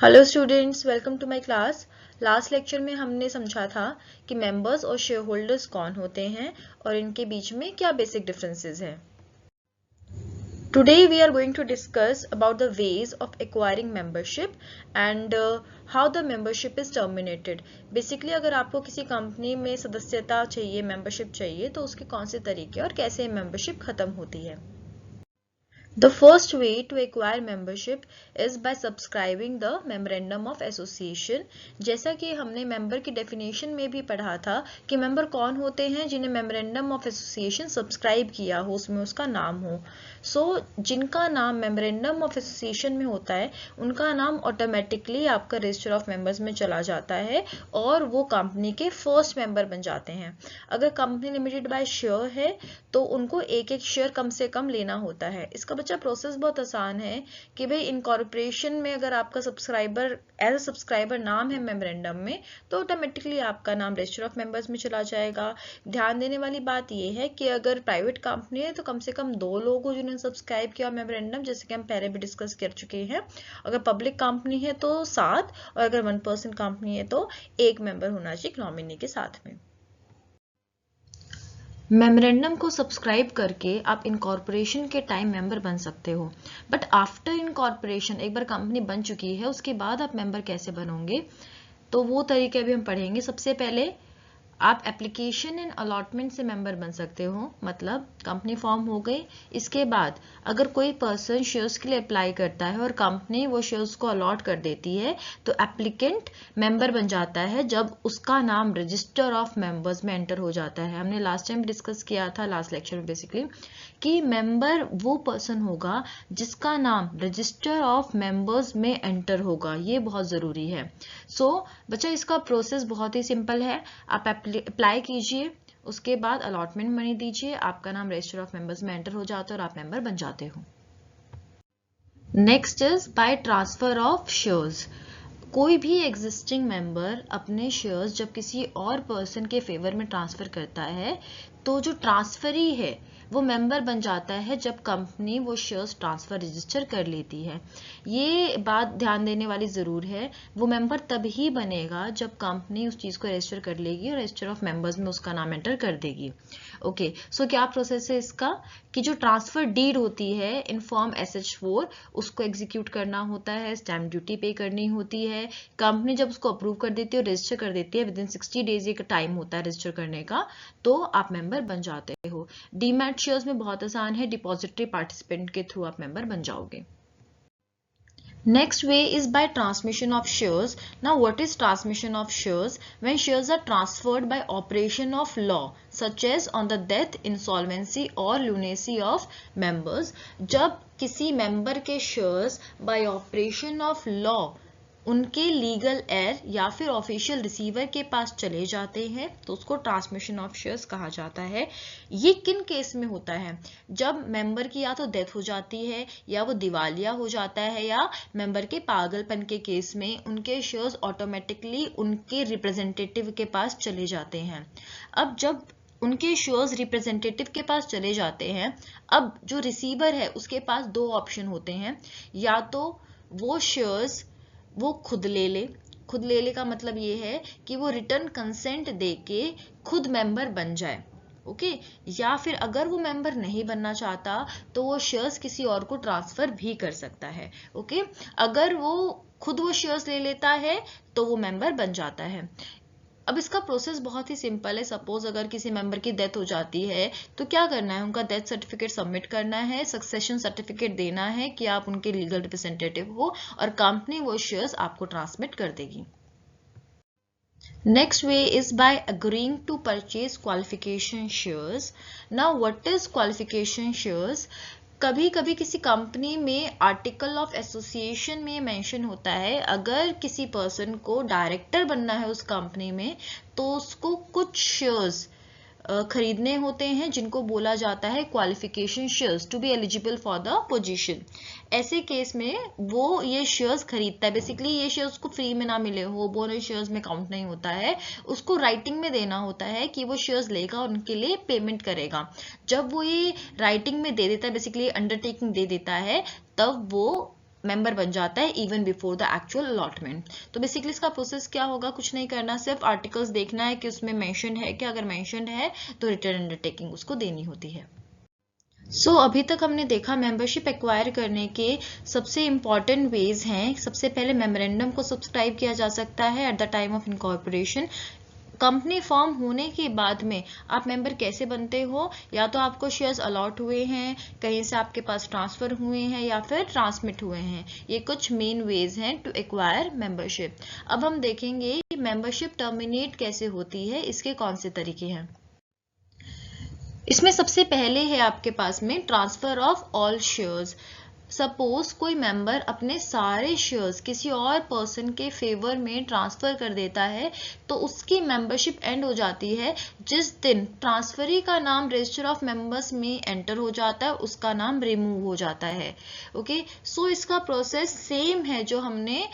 Hello students, welcome to my class. Last lecture में हमने समझा था कि मेंबर्स और शेयर होल्डर्स कौन होते हैं और इनके बीच में क्या बेसिक डिफरेंसेस हैं। Today we are going to discuss about the ways of acquiring membership and how the membership is terminated. Basically अगर आपको किसी कंपनी में सदस्यता चाहिए, मेंबरशिप चाहिए, तो उसके कौन से तरीके और कैसे मेंबरशिप खत्म होती है। The first way to acquire membership is by subscribing the Memorandum of Association। जैसा कि हमने मेंबर की डेफिनेशन में भी पढ़ा था कि मेंबर कौन होते हैं जिन्हें मेमोरेंडम ऑफ एसोसिएशन सब्सक्राइब किया हो, उसमें उसका नाम हो। जिनका नाम मेमोरेंडम ऑफ एसोसिएशन में होता है उनका नाम ऑटोमेटिकली आपका रजिस्टर ऑफ मेंबर्स में चला जाता है और वो कंपनी के फर्स्ट मेंबर बन जाते हैं। अगर कंपनी लिमिटेड बाय शेयर है तो उनको एक एक शेयर कम से कम लेना होता है। इसका बच्चा प्रोसेस बहुत आसान है कि भाई इनकॉर्पोरेशन में अगर आपका सब्सक्राइबर एज अ सब्सक्राइबर नाम है मेमोरेंडम में तो ऑटोमेटिकली आपका नाम रजिस्टर ऑफ मेंबर्स में चला जाएगा। ध्यान देने वाली बात यह है कि अगर प्राइवेट कंपनी है तो कम से कम 2 लोग हो जिन्होंने सब्सक्राइब किया मेमोरेंडम, जैसे कि हम पहले भी डिस्कस कर चुके हैं। अगर पब्लिक कंपनी है तो 7 और अगर 1% कंपनी है तो 1 मेंबर होना चाहिए नॉमिनी के साथ में। मेमोरेंडम को सब्सक्राइब करके आप इनकॉर्पोरेशन के टाइम मेंबर बन सकते हो, बट आफ्टर इनकॉर्पोरेशन एक बार कंपनी बन चुकी है उसके बाद आप मेंबर कैसे बनोगे, तो वो तरीके अभी हम पढ़ेंगे। सबसे पहले आप एप्लीकेशन एंड अलॉटमेंट से मेंबर बन सकते हो, मतलब कंपनी फॉर्म हो गई, इसके बाद अगर कोई पर्सन शेयर्स के लिए अप्लाई करता है और कंपनी वो शेयर्स को अलॉट कर देती है तो एप्लीकेंट मेंबर बन जाता है जब उसका नाम रजिस्टर ऑफ मेंबर्स में एंटर हो जाता है। हमने लास्ट टाइम डिस्कस किया था लास्ट लेक्चर में बेसिकली कि मेंबर वो पर्सन होगा जिसका नाम रजिस्टर ऑफ मेंबर्स में एंटर होगा, ये बहुत ज़रूरी है। बच्चा इसका प्रोसेस बहुत ही सिंपल है। आप अप्लाई कीजिए, उसके बाद अलॉटमेंट मनी दीजिए, आपका नाम रजिस्टर ऑफ मेंबर्स में एंटर हो जाता है और आप मेंबर बन जाते हो। Next is by transfer of shares. कोई भी एग्जिस्टिंग मेंबर अपने शेयर्स जब किसी और पर्सन के फेवर में ट्रांसफर करता है तो जो ट्रांसफरी है वो मेंबर बन जाता है जब कंपनी वो शेयर्स ट्रांसफर रजिस्टर कर लेती है। ये बात ध्यान देने वाली ज़रूर है, वो मेंबर तभी बनेगा जब कंपनी उस चीज़ को रजिस्टर कर लेगी और रजिस्टर ऑफ मेंबर्स में उसका नाम एंटर कर देगी। ओके, सो क्या प्रोसेस है इसका कि जो ट्रांसफर डीड होती है इन फॉर्म SH4 उसको एग्जीक्यूट करना होता है, स्टैम्प ड्यूटी पे करनी होती है। कंपनी जब उसको अप्रूव कर देती है और रजिस्टर कर देती है, विद इन 60 डेज एक टाइम होता है रजिस्टर करने का, तो आप मेंबर बन जाते हो। डीमैट शेयर्स में बहुत आसान है, डिपॉजिटरी पार्टिसिपेंट के थ्रू आप मेंबर बन जाओगे। Next way is by transmission of shares. Now what is transmission of shares? When shares are transferred by operation of law such as on the death, insolvency or lunacy of members. जब किसी member के shares by operation of law उनके legal air या फिर official receiver के पास चले जाते हैं तो उसको ट्रांसमिशन ऑफ शेयर्स कहा जाता है। ये किन केस में होता है? जब मेंबर की या तो डेथ हो जाती है या वो दिवालिया हो जाता है या मेंबर के पागलपन के केस में उनके शेयर्स ऑटोमेटिकली उनके रिप्रेजेंटेटिव के पास चले जाते हैं। अब जब उनके शेयर्स रिप्रेजेंटेटिव के पास चले जाते हैं, अब जो रिसीवर है उसके पास 2 ऑप्शन होते हैं। या तो वो शेयर्स वो खुद ले ले का मतलब ये है कि वो रिटर्न कंसेंट दे के खुद मेंबर बन जाए। ओके, या फिर अगर वो मेंबर नहीं बनना चाहता तो वो शेयर्स किसी और को ट्रांसफर भी कर सकता है। ओके, अगर वो खुद वो शेयर्स ले लेता है तो वो मेंबर बन जाता है। अब इसका प्रोसेस बहुत ही सिंपल है। सपोज अगर किसी मेंबर की डेथ हो जाती है तो क्या करना है, उनका डेथ सर्टिफिकेट सबमिट करना है, सक्सेशन सर्टिफिकेट देना है कि आप उनके लीगल रिप्रेजेंटेटिव हो और कंपनी वो शेयर्स आपको ट्रांसमिट कर देगी। Next way is by agreeing to purchase qualification shares. Now what is qualification shares? कभी कभी किसी कंपनी में आर्टिकल ऑफ एसोसिएशन में मेंशन होता है, अगर किसी पर्सन को डायरेक्टर बनना है उस कंपनी में तो उसको कुछ शेयर्स खरीदने होते हैं जिनको बोला जाता है qualification shares to be eligible for the position. ऐसे केस में वो ये शेयर्स खरीदता है। बेसिकली ये शेयर्स को फ्री में ना मिले हो, बोनस शेयर्स में काउंट नहीं होता है, उसको राइटिंग में देना होता है कि वो शेयर्स लेगा और उनके लिए पेमेंट करेगा। जब वो ये राइटिंग में दे देता है, बेसिकली अंडरटेकिंग दे देता है, तब वो मेंबर बन जाता है even before the actual allotment. तो बेसिकली इसका प्रोसेस क्या होगा, कुछ नहीं करना, सिर्फ आर्टिकल्स देखना है कि उसमें मेंशन है कि, अगर मेंशन है तो रिटर्न अंडरटेकिंग उसको देनी होती है। अभी तक हमने देखा मेंबरशिप एक्वायर करने के सबसे इम्पॉर्टेंट वेज हैं। सबसे पहले मेमोरेंडम को सब्सक्राइब किया जा सकता है at the time of incorporation. Company form होने के बाद में आप मेंबर कैसे बनते हो, या तो आपको शेयर्स अलॉट हुए हैं, कहीं से आपके पास ट्रांसफर हुए हैं, या फिर ट्रांसमिट हुए हैं। ये कुछ मेन वेज हैं टू एक्वायर मेंबरशिप। अब हम देखेंगे कि मेंबरशिप टर्मिनेट कैसे होती है, इसके कौन से तरीके हैं। इसमें सबसे पहले है आपके पास में transfer of all shares. Suppose कोई मेंबर अपने सारे शेयर्स किसी और पर्सन के फेवर में ट्रांसफर कर देता है, तो उसकी मेंबरशिप एंड हो जाती है जिस दिन ट्रांसफरी का नाम रजिस्टर ऑफ मेंबर्स में एंटर हो जाता है, उसका नाम रिमूव हो जाता है। ओके, सो इसका प्रोसेस सेम है जो हमने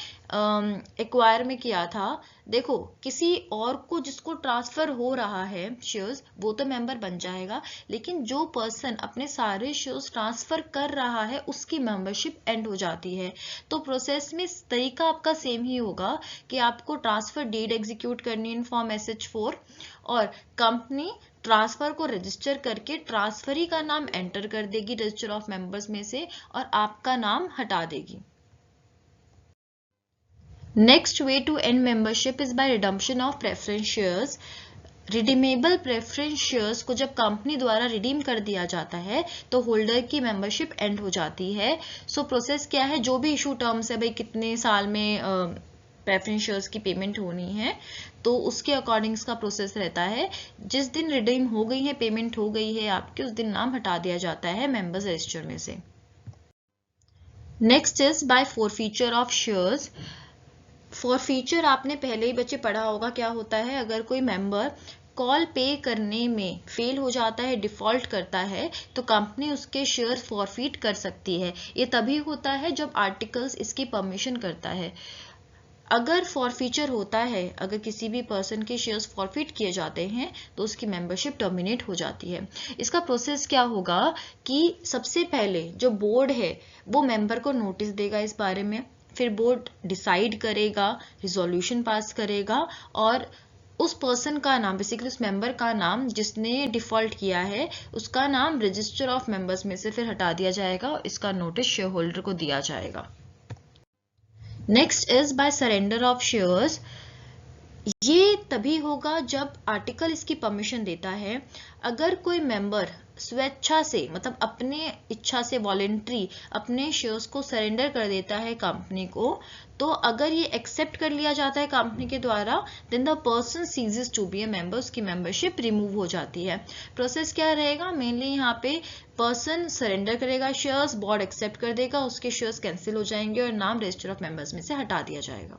एक्वायर में किया था। देखो, किसी और को जिसको ट्रांसफर हो रहा है शेयर्स, वो तो मेंबर बन जाएगा, लेकिन जो पर्सन अपने सारे शेयर्स ट्रांसफर कर रहा है उसकी मेंबरशिप एंड हो जाती है। तो प्रोसेस में तरीका आपका सेम ही होगा कि आपको ट्रांसफर डीड एग्जीक्यूट करनी इन फॉर्म SH4, और कंपनी ट्रांसफर को रजिस्टर करके ट्रांसफरी का नाम एंटर कर देगी रजिस्टर ऑफ मेंबर्स में से, और आपका नाम हटा देगी। Next way to end membership is by redemption of preference shares. Redeemable preference shares को जब कंपनी द्वारा रिडीम कर दिया जाता है तो होल्डर की मेंबरशिप एंड हो जाती है। प्रोसेस क्या है, जो भी इशू टर्म्स है, भाई कितने साल में प्रेफरेंस शेयर्स की पेमेंट होनी है, तो उसके अकॉर्डिंग इसका प्रोसेस रहता है। जिस दिन रिडीम हो गई है, पेमेंट हो गई है आपकी, उस दिन नाम हटा दिया जाता है मेंबर्स रजिस्टर में से। Next is by forfeiture of shares. Forfeiture आपने पहले ही बच्चे पढ़ा होगा क्या होता है। अगर कोई मेंबर कॉल पे करने में फेल हो जाता है, डिफॉल्ट करता है, तो कंपनी उसके शेयर फॉरफीट कर सकती है। ये तभी होता है जब आर्टिकल्स इसकी परमिशन करता है। अगर फॉरफीचर होता है, अगर किसी भी पर्सन के शेयर्स फॉरफीट किए जाते हैं, तो उसकी मेंबरशिप टर्मिनेट हो जाती है। इसका प्रोसेस क्या होगा कि सबसे पहले जो बोर्ड है वो मेंबर को नोटिस देगा इस बारे में, फिर बोर्ड डिसाइड करेगा, रिजोल्यूशन पास करेगा, और उस पर्सन का नाम, बेसिकली उस मेंबर का नाम जिसने डिफॉल्ट किया है, उसका नाम रजिस्टर ऑफ मेंबर्स में से फिर हटा दिया जाएगा और इसका नोटिस शेयर होल्डर को दिया जाएगा। Next is by surrender of shares. ये तभी होगा जब आर्टिकल इसकी परमिशन देता है। अगर कोई मेंबर स्वेच्छा से, मतलब अपने इच्छा से, वॉलेंट्री अपने शेयर्स को सरेंडर कर देता है कंपनी को, तो अगर ये एक्सेप्ट कर लिया जाता है कंपनी के द्वारा, then the person ceases to be a member, उसकी मेंबरशिप रिमूव हो जाती है। प्रोसेस क्या रहेगा, मेनली यहाँ पे पर्सन सरेंडर करेगा शेयर्स, बोर्ड एक्सेप्ट कर देगा, उसके शेयर्स कैंसिल हो जाएंगे और नाम रजिस्टर ऑफ मेंबर्स में से हटा दिया जाएगा।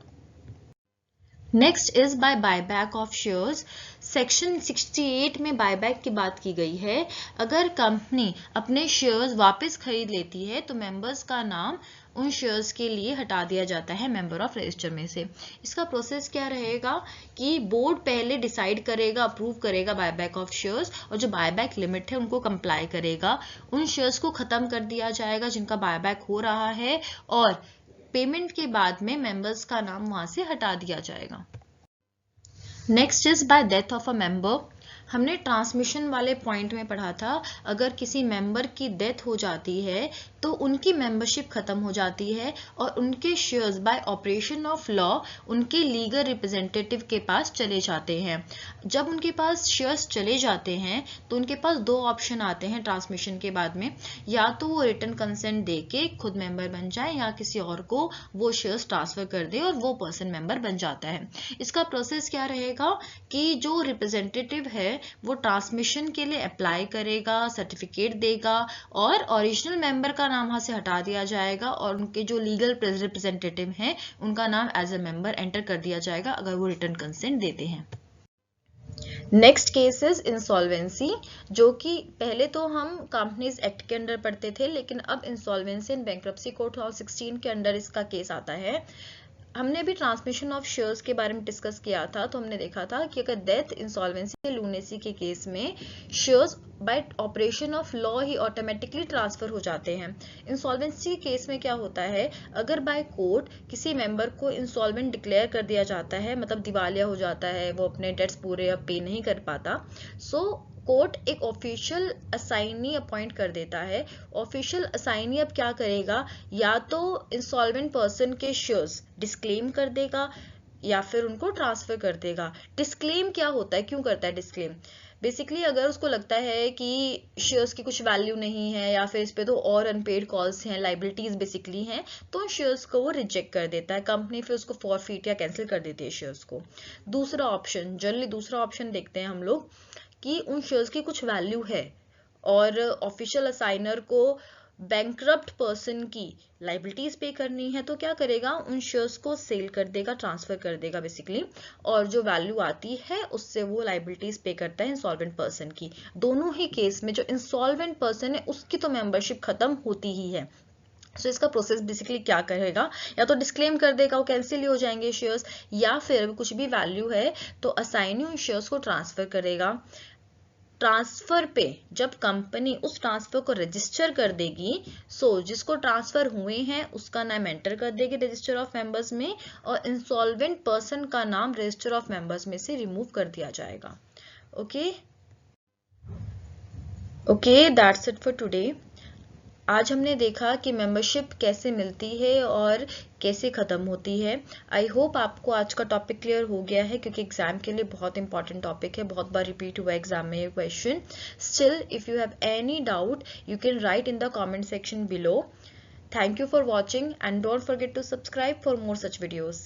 Next is by buyback of shares. Section 68 में बायबैक की बात की गई है। अगर कंपनी अपने शेयर्स वापस खरीद लेती है तो मेंबर्स का नाम उन शेयर्स के लिए हटा दिया जाता है मेंबर ऑफ रजिस्टर में से। इसका प्रोसेस क्या रहेगा कि बोर्ड पहले डिसाइड करेगा, अप्रूव करेगा बायबैक ऑफ शेयर्स, और जो बायबैक लिमिट है उनको कंप्लाई करेगा। उन शेयर्स को खत्म कर दिया जाएगा जिनका बायबैक हो रहा है, और पेमेंट के बाद में मेंबर्स का नाम वहां से हटा दिया जाएगा। Next is by death of a member. हमने ट्रांसमिशन वाले पॉइंट में पढ़ा था, अगर किसी मेंबर की डेथ हो जाती है तो उनकी मेंबरशिप खत्म हो जाती है और उनके shares bye operation of law उनके लीगल रिप्रेजेंटेटिव के पास चले जाते हैं। जब उनके पास शेयर्स चले जाते हैं तो उनके पास दो ऑप्शन आते हैं ट्रांसमिशन के बाद में, या तो वो रिटर्न कंसेंट दे के खुद मेंबर बन जाए, या किसी और को वो शेयर्स ट्रांसफर कर दे और वो पर्सन मेंबर बन जाता है। इसका प्रोसेस क्या रहेगा कि जो रिप्रेजेंटेटिव है वो ट्रांसमिशन के लिए अप्लाई करेगा, सर्टिफिकेट देगा, और ओरिजिनल मेंबर का नाम वहां से हटा दिया जाएगा और उनके जो लीगल रिप्रेजेंटेटिव हैं उनका नाम एज ए मेंबर एंटर कर दिया जाएगा अगर वो रिटर्न कंसेंट देते हैं। नेक्स्ट केस इज इंसॉल्वेंसी, जो कि पहले तो हम कंपनीज एक्ट के अंडर पढ़ते थे, लेकिन अब insolvency and bankruptcy code of 16 के अंडर इसका केस आता है। हमने भी ट्रांसमिशन ऑफ शेयर्स के बारे में डिस्कस किया था, तो हमने देखा था कि अगर डेथ, इंसॉल्वेंसी या लूनेसी के केस में shares bye operation of law he automatically transfer हो जाते हैं। इंसॉल्वेंसी के केस में क्या होता है, अगर बाय कोर्ट किसी मेंबर को इंसॉल्वेंट डिक्लेयर कर दिया जाता है, मतलब दिवालिया हो जाता है, वो अपने डेट्स पूरे अब पे नहीं कर पाता, सो कोर्ट एक ऑफिशियल असाइनी अपॉइंट कर देता है। ऑफिशियल असाइनी अब क्या करेगा, या तो इंसॉल्वेंट पर्सन के शेयर्स डिस्क्लेम कर देगा या फिर उनको ट्रांसफर कर देगा। डिस्क्लेम क्या होता है, क्यों करता है डिस्क्लेम? बेसिकली अगर उसको लगता है कि शेयर्स की कुछ वैल्यू नहीं है या फिर इस पे तो और अनपेड कॉल्स हैं, लाइबिलिटीज बेसिकली हैं, तो उन शेयर्स को वो रिजेक्ट कर देता है, कंपनी फिर उसको फॉरफीट या कैंसिल कर देती है शेयर्स को। दूसरा ऑप्शन, जनरली दूसरा ऑप्शन देखते हैं हम लोग कि उन शेयर्स की कुछ वैल्यू है और ऑफिशियल असाइनर को बैंकरप्ट पर्सन की लाइबिलिटीज पे करनी है, तो क्या करेगा, उन शेयर्स को सेल कर देगा, ट्रांसफर कर देगा बेसिकली, और जो वैल्यू आती है उससे वो लाइबिलिटीज पे करता है इंसॉल्वेंट पर्सन की। दोनों ही केस में जो इंसॉल्वेंट पर्सन है उसकी तो मेंबरशिप खत्म होती ही है। सो इसका प्रोसेस बेसिकली क्या करेगा, या तो डिस्क्लेम कर देगा, वो कैंसिल ही हो जाएंगे शेयर्स, या फिर कुछ भी वैल्यू है तो असाइनी उन शेयर्स को ट्रांसफर करेगा। ट्रांसफर पे जब कंपनी उस ट्रांसफर को रजिस्टर कर देगी, जिसको ट्रांसफर हुए हैं उसका नाम एंटर कर देगी रजिस्टर ऑफ मेंबर्स में, और इंसॉल्वेंट पर्सन का नाम रजिस्टर ऑफ मेंबर्स में से रिमूव कर दिया जाएगा। Okay, that's it for today. आज हमने देखा कि मेंबरशिप कैसे मिलती है और कैसे ख़त्म होती है। आई होप आपको आज का टॉपिक क्लियर हो गया है, क्योंकि एग्जाम के लिए बहुत इंपॉर्टेंट टॉपिक है, बहुत बार रिपीट हुआ एग्जाम में ये question. Still if you have any doubt you can write in the comment section below. Thank you for watching and don't forget to subscribe for more such videos.